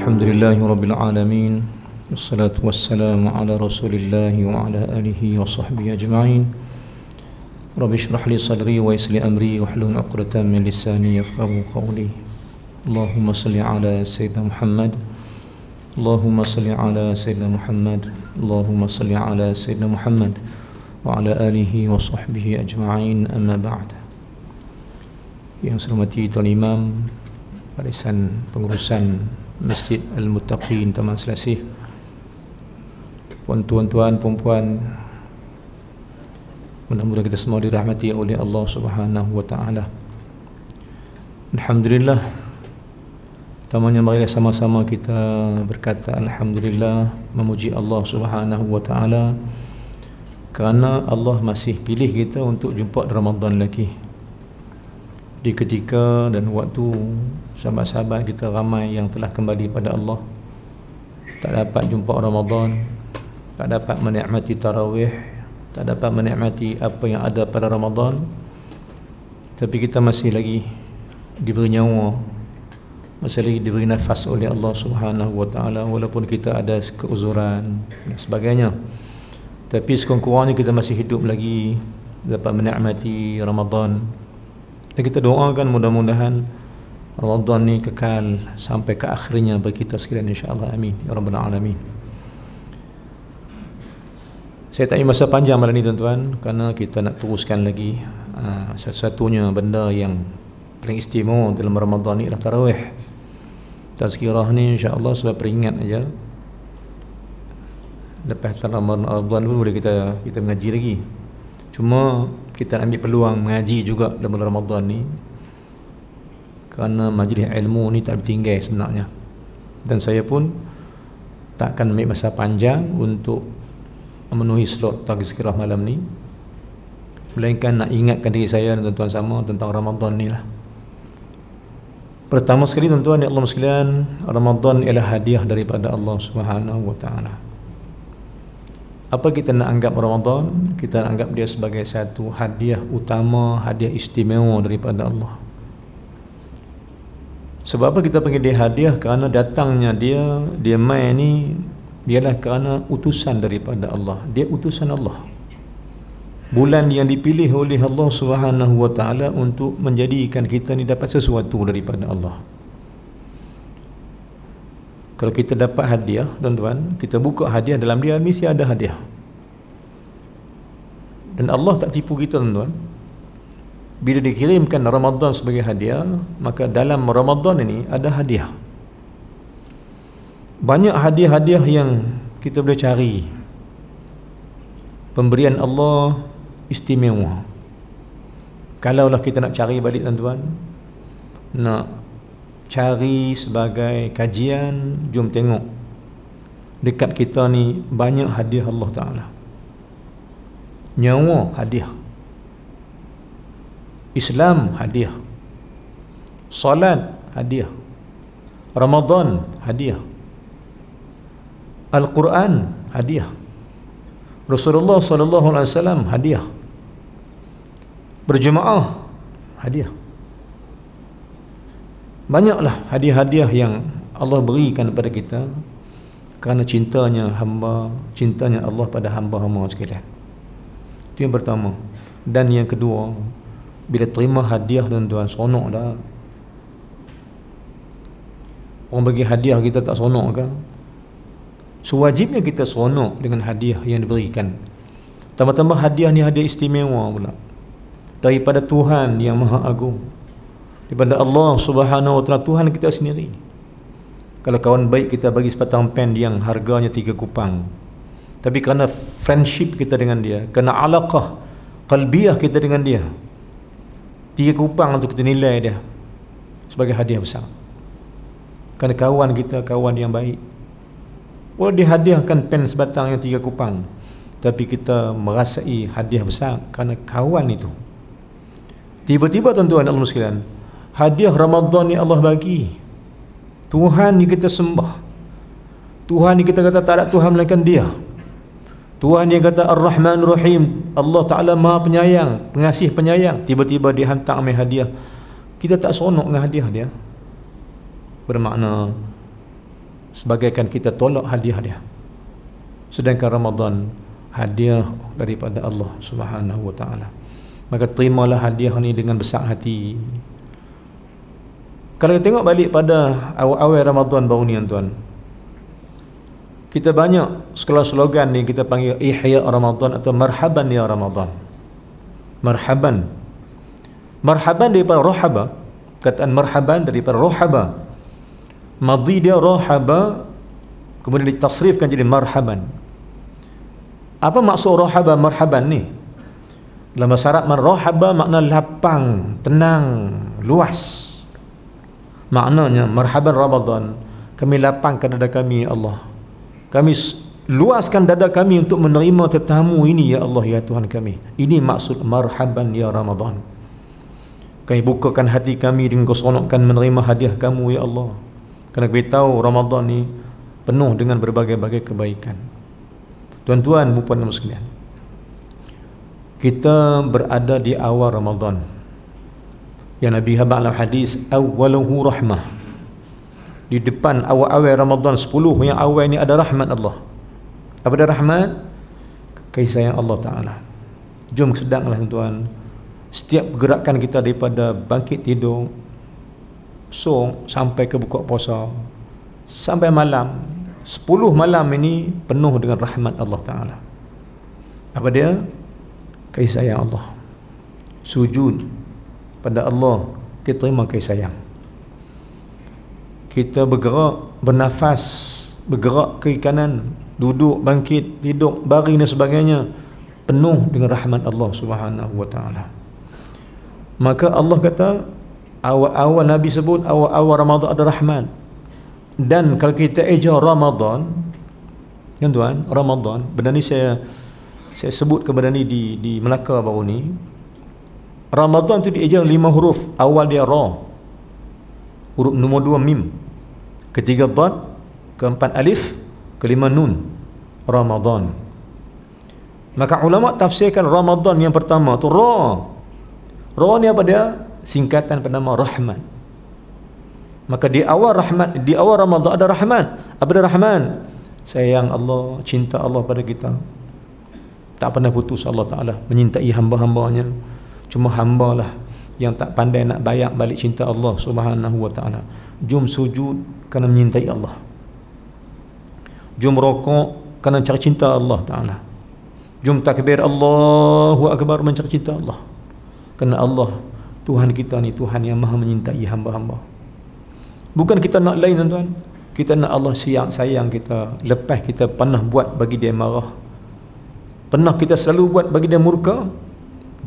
Alhamdulillahi Rabbil Alamin. Wassalatu wassalamu ala rasulillahi wa ala alihi wa sahbihi ajma'in. Rabbi shrah li sadri wa yassir li amri wahlul 'uqdatam min lisani yafqahu qawli. Allahumma salli ala sayyidina Muhammad. Allahumma salli ala sayyidina Muhammad. Allahumma salli ala sayyidina Muhammad wa ala alihi wa sahbihi ajma'in. Amma ba'd. Yang saya hormati Tuan Imam, Barisan Pengurusan Masjid Al-Muttaqin Taman Selasih, tuan-tuan, puan-puan, mudah-mudahan kita semua dirahmati oleh Allah Subhanahu wa taala. Alhamdulillah. Pertamanya marilah sama-sama kita berkata alhamdulillah, memuji Allah Subhanahu wa taala kerana Allah masih pilih kita untuk jumpa di Ramadan lagi. Di ketika dan waktu sahabat-sahabat kita ramai yang telah kembali pada Allah, tak dapat jumpa Ramadan, tak dapat menikmati tarawih, tak dapat menikmati apa yang ada pada Ramadan, tapi kita masih lagi diberi nyawa, masih lagi diberi nafas oleh Allah Subhanahu wa taala, walaupun kita ada keuzuran dan sebagainya, tapi sekurang-kurangnya kita masih hidup lagi, dapat menikmati Ramadan. Dan kita doakan mudah-mudahan Ramadan ni kekal sampai ke akhirnya bagi kita sekalian, insya-Allah. Amin ya rabbal alamin. Saya tak ingin masa panjang malam ni tuan-tuan, kerana kita nak teruskan lagi satu-satunya benda yang paling istimewa dalam Ramadan ni adalah tarawih. Tazkirah ni insya-Allah sebab peringat aja. Lepas Ramadan pun boleh kita mengaji lagi. Cuma kita ambil peluang mengaji juga dalam bulan Ramadan ni, kerana majlis ilmu ni tak bertinggal sebenarnya. Dan saya pun tak akan ambil masa panjang untuk memenuhi slot tazkirah malam ni, melainkan nak ingatkan diri saya dan tuan-tuan sama tentang Ramadan ni lah. Pertama sekali tuan-tuan ya Allah sekalian, Ramadan ialah hadiah daripada Allah Subhanahu wa taala. Apa kita nak anggap Ramadan? Kita nak anggap dia sebagai satu hadiah utama, hadiah istimewa daripada Allah. Sebab apa kita panggil dia hadiah? Kerana datangnya dia mai ni ialah kerana utusan daripada Allah. Dia utusan Allah. Bulan yang dipilih oleh Allah Subhanahu wa taala untuk menjadikan kita ni dapat sesuatu daripada Allah. Kalau kita dapat hadiah, tuan-tuan, kita buka hadiah, dalam dia mesti ada hadiah. Dan Allah tak tipu kita, tuan-tuan. Bila dikirimkan Ramadan sebagai hadiah, maka dalam Ramadan ini ada hadiah. Banyak hadiah-hadiah yang kita boleh cari. Pemberian Allah istimewa. Kalaulah kita nak cari balik, tuan-tuan, nak cari sebagai kajian, jom tengok dekat kita ni banyak hadiah Allah Ta'ala. Nyawa hadiah, Islam hadiah, salat hadiah, Ramadan hadiah, Al-Quran hadiah, Rasulullah SAW hadiah, berjemaah hadiah. Banyaklah hadiah-hadiah yang Allah berikan kepada kita kerana cintanya Allah pada hamba-hamba sekalian. Itu yang pertama. Dan yang kedua, bila terima hadiah, tuan-tuan, seronok dah. Orang bagi hadiah kita tak seronok ke? Sewajibnya kita seronok dengan hadiah yang diberikan. Tambah-tambah hadiah ni hadiah istimewa pula daripada Tuhan yang Maha Agung, daripada Allah Subhanahu wa taala, Tuhan kita sendiri. Kalau kawan baik kita bagi sepatang pen yang harganya 3 kupang, tapi kerana friendship kita dengan dia, kerana alaqah qalbiyah kita dengan dia, 3 kupang untuk kita nilai dia sebagai hadiah besar. Kerana kawan kita kawan yang baik, walau dihadiahkan pen sebatang yang 3 kupang, tapi kita merasai hadiah besar kerana kawan itu. Tiba-tiba tuan-tuan Allah sekalian, hadiah Ramadan ni Allah bagi. Tuhan ni kita sembah, Tuhan ni kita kata tak ada Tuhan melainkan dia. Tuhan yang kata Ar-Rahman Rahim, Allah Ta'ala Maha Penyayang, Pengasih Penyayang. Tiba-tiba dia hantar ambil hadiah, kita tak seronok dengan hadiah dia. Bermakna sebagaikan kita tolak hadiah dia. Sedangkan Ramadan hadiah daripada Allah Subhanahu wa taala. Maka terimalah hadiah ni dengan besar hati. Kalau kita tengok balik pada awal-awal Ramadan baru ni tuan, kita banyak slogan ni kita panggil Ihya Ramadan atau Marhaban ya Ramadan. Marhaban. Marhaban daripada rohaba. Kataan marhaban daripada rohaba. Madhi dia rohaba, kemudian ditasrifkan jadi marhaban. Apa maksud rohaba marhaban ni? Dalam bahasa Arab, rohaba makna lapang, tenang, luas. Maknanya marhaban Ramadan, kami lapangkan dada kami ya Allah. Kami luaskan dada kami untuk menerima tetamu ini ya Allah ya Tuhan kami. Ini maksud marhaban ya Ramadan. Kami bukakan hati kami dengan keseronokan menerima hadiah kamu ya Allah. Kerana kita tahu Ramadan ni penuh dengan berbagai-bagai kebaikan. Tuan-tuan, puan-puan sekalian, kita berada di awal Ramadan. Yang Nabi habaq dalam hadis, awwaluhu rahmah. Di depan awal-awal Ramadan 10 yang awal ni ada rahmat Allah. Apa ada rahmat? Kasih sayang Allah Ta'ala. Jom sedanglah tuan-tuan, setiap gerakan kita daripada bangkit tidur sampai ke buka puasa sampai malam, 10 malam ini penuh dengan rahmat Allah Ta'ala. Apa dia? Kasih sayang Allah. Sujud pada Allah, kita terima kasih sayang. Kita bergerak, bernafas, bergerak ke kanan, duduk, bangkit, tidur, baring dan sebagainya, penuh dengan rahmat Allah Subhanahu wa taala. Maka Allah kata, awal-awal Nabi sebut awal-awal Ramadan ada rahmat. Dan kalau kita eja Ramadan, tuan-tuan, Ramadan, benda ni saya sebut kepada ni di Melaka baru ni. Ramadan tu dieja 5 huruf. Awal dia Ra, huruf nombor 2 Mim, ketiga Dad, keempat Alif, kelima Nun. Ramadan. Maka ulama tafsirkan Ramadan yang pertama tu Ra. Ra ni apa dia? Singkatan bernama rahmat. Maka di awal rahmat, di awal Ramadan ada rahmat. Apa dia rahmat? Sayang Allah, cinta Allah pada kita. Tak pernah putus Allah Ta'ala menyintai hamba-hambanya. Cuma hambalah yang tak pandai nak bayar balik cinta Allah Subhanahu wa Ta'ala. Jom sujud kerana menyintai Allah. Jom rokok kerana cari cinta Allah Ta'ala. Jom takbir Allahu Akbar mencari cinta Allah. Kerana Allah, Tuhan kita ni Tuhan yang maha menyintai hamba-hamba. Bukan kita nak lain tuan-tuan. Kita nak Allah sayang kita. Lepas kita pernah buat bagi dia marah, pernah kita selalu buat bagi dia murka,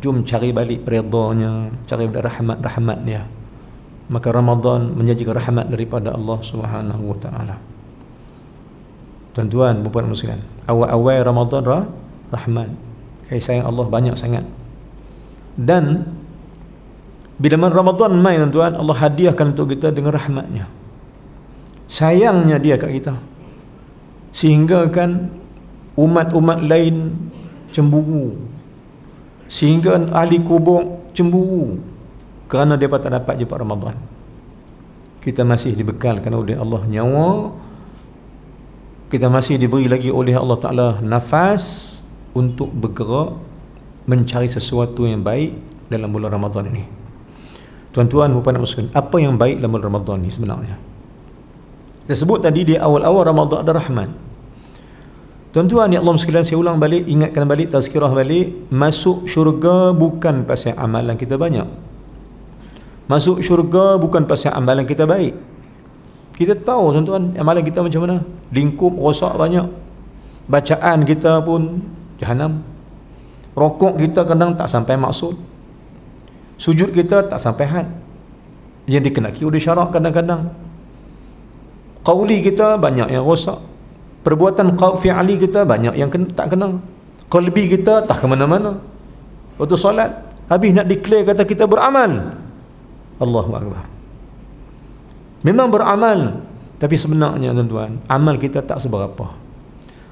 jom cari balik redanya, cari balik rahmat dia. Maka Ramadan menjanjikan rahmat daripada Allah Subhanahu wa taala. Tuan-tuan, puan-puan muslimin, awal-awal Ramadan rahmat, kasih sayang Allah banyak sangat. Dan bila Ramadan mai tuan-tuan, Allah hadiahkan untuk kita dengan rahmatnya. Sayangnya dia kat kita, sehingga kan umat-umat lain cemburu, sehingga ahli kubur cemburu kerana dia tak dapat jumpa Ramadan. Kita masih dibekalkan oleh Allah nyawa, kita masih diberi lagi oleh Allah Ta'ala nafas untuk bergerak mencari sesuatu yang baik dalam bulan Ramadan ini. Tuan-tuan, puan-puan muslimin, apa yang baik dalam bulan Ramadan ini sebenarnya? Kita sebut tadi di awal-awal Ramadan ada rahmat. Tuan-tuan ya Allah sekalian, saya ulang balik, ingatkan balik, tazkirah balik, masuk syurga bukan pasal amalan kita banyak. Masuk syurga bukan pasal amalan kita baik. Kita tahu tuan-tuan, amalan kita macam mana? Lingkup rosak banyak. Bacaan kita pun jahanam. Rokok kita kadang tak sampai maksud. Sujud kita tak sampai had. Yang dikenaki oleh syarak kadang-kadang. Qauli kita banyak yang rosak. Perbuatan fi'ali kita banyak yang tak kena. Qalbi kita tak ke mana-mana. Waktu solat, habis nak declare kata kita beramal. Allahu Akbar. Memang beramal, tapi sebenarnya tuan-tuan, amal kita tak seberapa.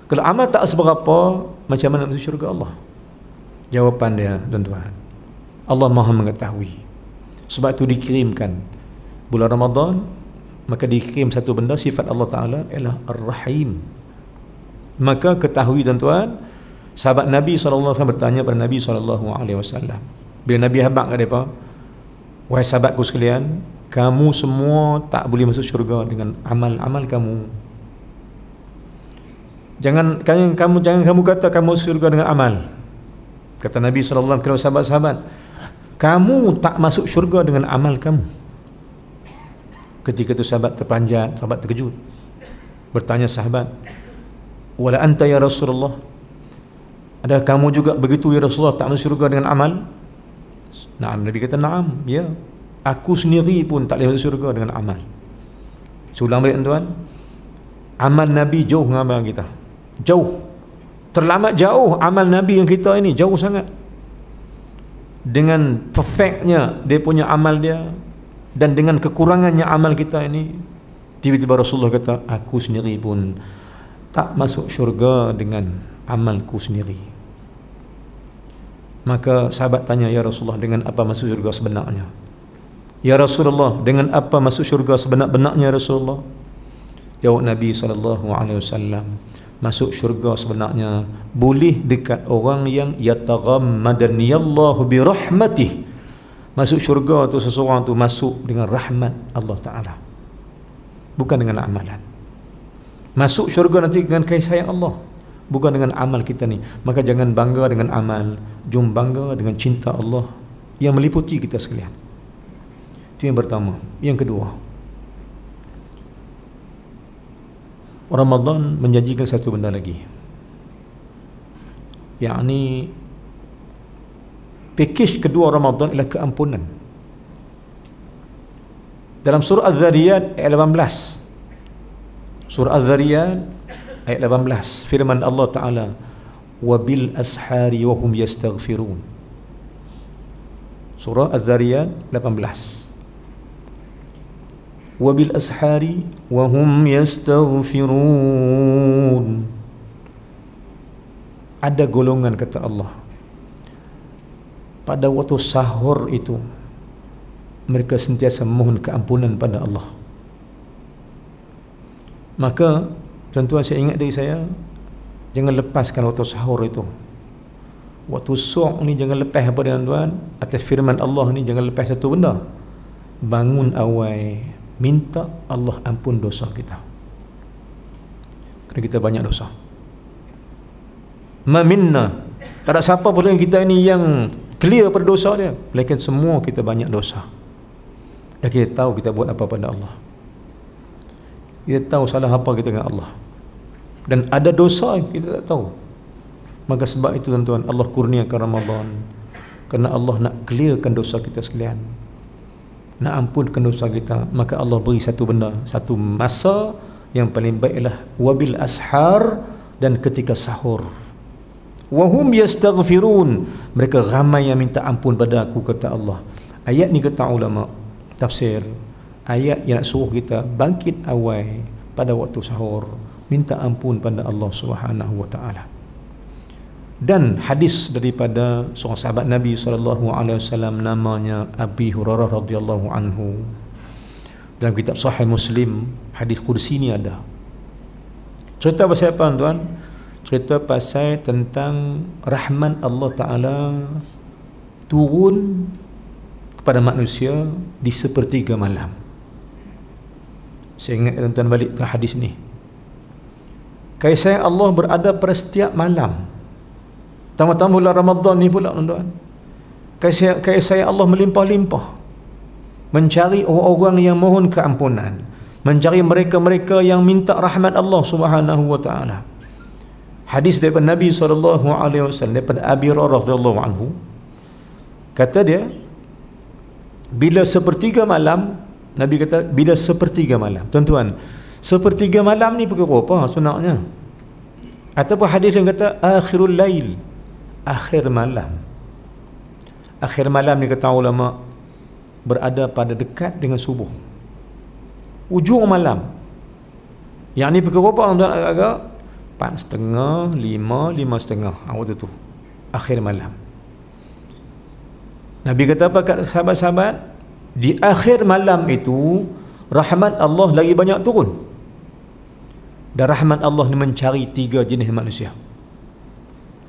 Kalau amal tak seberapa, macam mana masuk syurga Allah? Jawapan dia tuan-tuan, Allah Maha mengetahui. Sebab itu dikirimkan bulan Ramadan maka dikirim satu benda, sifat Allah Ta'ala ialah Ar-Rahim. Maka ketahui tuan-tuan, sahabat Nabi SAW bertanya pada Nabi SAW. Bila Nabi habaq kat mereka, wahai sahabatku sekalian, kamu semua tak boleh masuk syurga dengan amal-amal kamu. Jangan kamu kata kamu masuk syurga dengan amal. Kata Nabi SAW kepada sahabat-sahabat, kamu tak masuk syurga dengan amal kamu. Ketika itu sahabat terpanjat, sahabat terkejut. Bertanya sahabat, wala anta ya Rasulullah, adakah kamu juga begitu ya Rasulullah, tak masuk syurga dengan amal? Naam, Nabi kata naam, ya. Aku sendiri pun tak boleh masuk syurga dengan amal. Sulang balik tuan, amal Nabi jauh dengan amal kita. Jauh. Terlamat jauh amal Nabi yang kita ini, jauh sangat. Dengan perfectnya dia punya amal dia, dan dengan kekurangannya amal kita ini, tiba-tiba Rasulullah kata, aku sendiri pun tak masuk syurga dengan amalku sendiri. Maka sahabat tanya, ya Rasulullah, dengan apa masuk syurga sebenarnya? Ya Rasulullah, dengan apa masuk syurga sebenar-benarnya Rasulullah? Jawab Nabi SAW, masuk syurga sebenarnya boleh dekat orang yang yataghammadaniyallahu birahmatih. Masuk syurga tu seseorang tu masuk dengan rahmat Allah Ta'ala, bukan dengan amalan. Masuk syurga nanti dengan kasih sayang Allah, bukan dengan amal kita ni. Maka jangan bangga dengan amal, jom bangga dengan cinta Allah yang meliputi kita sekalian. Itu yang pertama. Yang kedua, Ramadan menjanjikan satu benda lagi, yakni pakej kedua Ramadan ialah keampunan. Dalam surah Az-Zariyat ayat 18, surah Az-Zariyat ayat 18, firman Allah Ta'ala, wabil ashari wahum yastaghfirun. Surah Az-Zariyat 18, wabil ashari wahum yastaghfirun. Ada golongan, kata Allah, pada waktu sahur itu mereka sentiasa mohon keampunan pada Allah. Maka tuan-tuan, saya ingat dari saya, jangan lepaskan waktu sahur itu. Waktu suuk ni jangan lepas apa tuan-tuan, atas firman Allah ni jangan lepas satu benda. Bangun awal, minta Allah ampun dosa kita, kerana kita banyak dosa. Ma minna, tak ada siapa pun yang kita ini yang clear pada dosa dia, melainkan semua kita banyak dosa. Dan kita tahu kita buat apa pada Allah, kita tahu salah apa kita dengan Allah, dan ada dosa yang kita tak tahu. Maka sebab itu tuan-tuan, Allah kurniakan Ramadan kerana Allah nak clearkan dosa kita sekalian, nak ampunkan dosa kita. Maka Allah beri satu benda, satu masa yang paling baik ialah wabil ashar, dan ketika sahur. Wahum yastaghfirun, mereka ramai yang minta ampun pada aku, kata Allah. Ayat ni kata ulama tafsir, ayat yang nak suruh kita bangkit awal pada waktu sahur, minta ampun pada Allah Subhanahu wa taala. Dan hadis daripada seorang sahabat Nabi SAW, namanya Abi Hurairah radhiyallahu anhu, dalam kitab Sahih Muslim, hadis kursi ni ada. Cerita pasal apa tuan? Cerita pasal tentang rahmat Allah Ta'ala turun kepada manusia di sepertiga malam. Saya ingat tuan-tuan balik ke hadis ni. Kasih sayang Allah berada pada setiap malam, tambah-tambah bulan Ramadan ni pula tuan-tuan. Kasih sayang Allah melimpah-limpah, mencari orang-orang yang mohon keampunan, mencari mereka-mereka yang minta rahmat Allah Subhanahu wa taala. Hadis daripada Nabi SAW, daripada Abi Hurairah radhiyallahu anhu, kata dia, bila sepertiga malam, Nabi kata bila sepertiga malam. Tuan-tuan, sepertiga malam ni perkara apa sebenarnya? Ataupun hadis yang kata akhirul lail, akhir malam. Akhir malam ni kata ulama berada pada dekat dengan subuh, ujung malam. Yang ni perkara apa tuan-tuan? Agak 4:30, 5, 5:30, waktu tu akhir malam. Nabi kata apa kat sahabat-sahabat? Di akhir malam itu rahmat Allah lagi banyak turun. Dan rahmat Allah ni mencari 3 jenis manusia.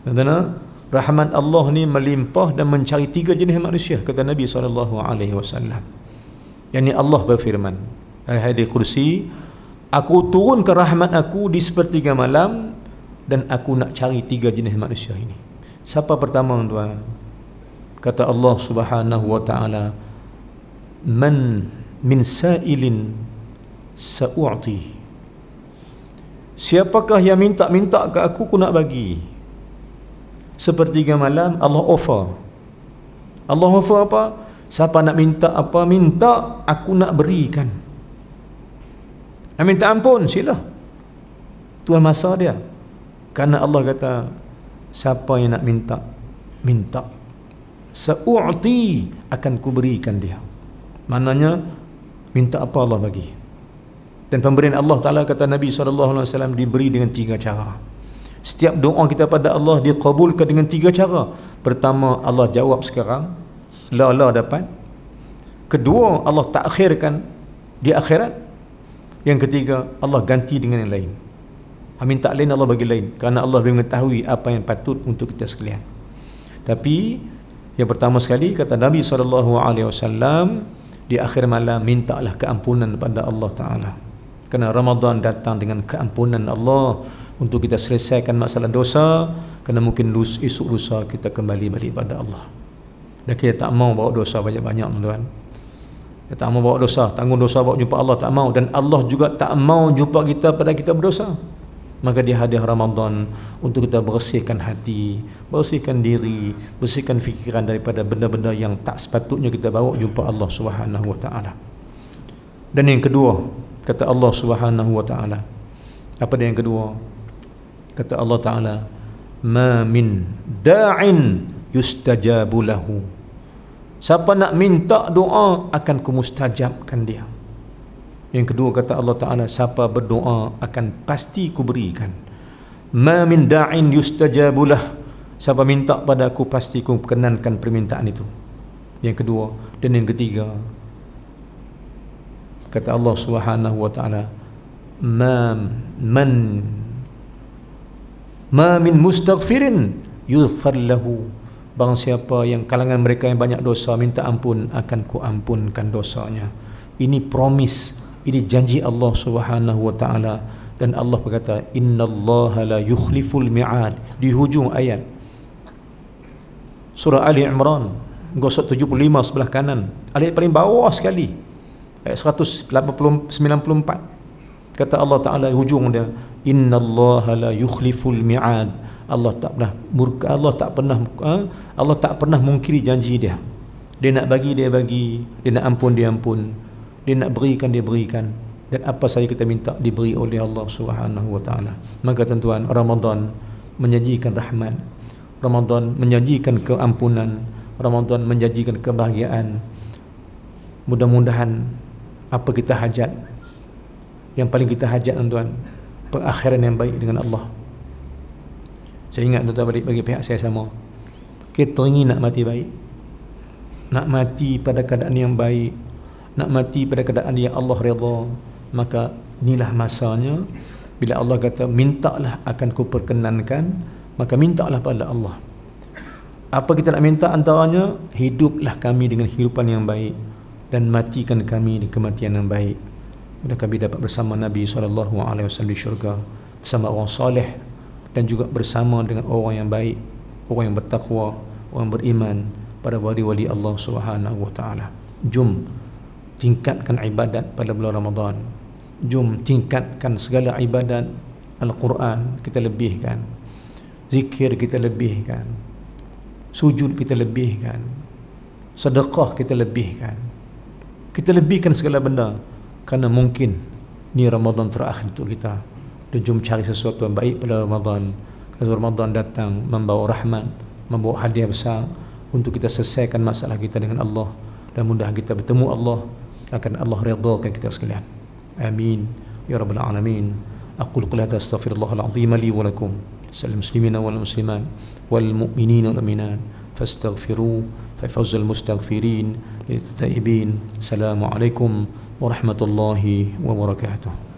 Kerana rahmat Allah ni melimpah dan mencari 3 jenis manusia, kata Nabi SAW. Yang ni Allah berfirman dalam hadis kursi, aku turunkan rahmat aku di sepertiga malam dan aku nak cari 3 jenis manusia ini. Siapa pertama tuan? Kata Allah Subhanahu wa taala, man min sa'ilin sa'u'ti. Siapakah yang minta-minta ke aku nak bagi. Sepertiga malam Allah offer. Allah offer apa? Siapa nak minta apa, minta, aku nak berikan. Nak minta ampun, sila. Tuan masa dia. Kerana Allah kata, siapa yang nak minta, minta. Sa'u'ti, akan kuberikan dia. Maknanya, minta apa Allah bagi. Dan pemberian Allah Ta'ala, kata Nabi SAW, diberi dengan 3 cara. Setiap doa kita pada Allah dikabulkan dengan 3 cara. Pertama, Allah jawab sekarang, la dapat. Kedua, Allah takhirkan di akhirat. Yang ketiga, Allah ganti dengan yang lain. Minta lain, Allah bagi lain, kerana Allah mengetahui apa yang patut untuk kita sekalian. Tapi yang pertama sekali, kata Nabi SAW, di akhir malam mintalah keampunan kepada Allah Ta'ala. Kerana Ramadan datang dengan keampunan Allah untuk kita selesaikan masalah dosa. Kerana mungkin esok lusa kita kembali balik pada Allah. Dan kita tak mau bawa dosa banyak-banyak, tuan. Kita tak mau bawa dosa, tanggung dosa bawa jumpa Allah, tak mau. Dan Allah juga tak mau jumpa kita pada kita berdosa. Maka di hadiah Ramadan untuk kita bersihkan hati, bersihkan diri, bersihkan fikiran daripada benda-benda yang tak sepatutnya kita bawa jumpa Allah Subhanahu wa taala. Dan yang kedua, kata Allah Subhanahu wa taala, apa dia yang kedua? Kata Allah Taala, ma min da'in yustajabu lahu. Siapa nak minta doa akan kumustajabkan dia. Yang kedua, kata Allah Ta'ala, siapa berdoa akan pasti kuberikan. Ma min da'in yustajabulah. Siapa minta pada aku, pasti ku perkenankan permintaan itu. Yang kedua. Dan yang ketiga, kata Allah Subhanahu wa taala, ma min mustaghfirin yughfar lahu. Barang siapa yang kalangan mereka yang banyak dosa, minta ampun, akan ku ampunkan dosanya. Ini promise, ini janji Allah Subhanahu wa taala. Dan Allah berkata, innallaha la yukhliful mi'ad. Di hujung ayat surah Ali Imran, gosok 75 sebelah kanan, ayat paling bawah sekali, ayat 194. Kata Allah Ta'ala hujung dia, innallaha la yukhliful mi'ad. Allah tak pernah murka, Allah tak pernah mungkiri janji dia. Dia nak bagi, dia bagi. Dia nak ampun, dia ampun. Dia nak berikan, dia berikan. Dan apa saja kita minta diberi oleh Allah Subhanahu wa taala. Maka tuan-tuan, Ramadan menjanjikan rahmat. Ramadan menjanjikan keampunan. Ramadan menjanjikan kebahagiaan. Mudah-mudahan apa kita hajat, yang paling kita hajat, tuan-tuan, pengakhiran yang baik dengan Allah. Saya ingat tuan-tuan, bagi pihak saya sama, kita ingin nak mati baik, nak mati pada keadaan yang baik, nak mati pada keadaan yang Allah redha. Maka inilah masanya bila Allah kata, mintalah akan ku perkenankan. Maka mintalah pada Allah. Apa kita nak minta antaranya? Hiduplah kami dengan kehidupan yang baik, dan matikan kami di kematian yang baik. Mudah kami dapat bersama Nabi SAW di syurga, bersama orang soleh, dan juga bersama dengan orang yang baik, orang yang bertakwa, orang beriman, para wali-wali Allah Subhanahu wa taala. Jom tingkatkan ibadat pada bulan Ramadan. Jom tingkatkan segala ibadat. Al-Quran kita lebihkan, zikir kita lebihkan, sujud kita lebihkan, sedekah kita lebihkan. Kita lebihkan segala benda, kerana mungkin ni Ramadan terakhir untuk kita. Dan jom cari sesuatu yang baik pada Ramadan. Kerana Ramadan datang membawa rahmat, membawa hadiah besar untuk kita selesaikan masalah kita dengan Allah, dan mudah kita bertemu Allah, akan Allah redhakan kita sekalian. Amin ya rabbal alamin. Aqulu qul hadza astaghfirullahal azim li wa lakum, lil muslimina wal muslimat wal mu'minina wal mu'minat fastaghfiru fa fawzul mustaghfirin lil taibin. Assalamu alaikum warahmatullahi wabarakatuh.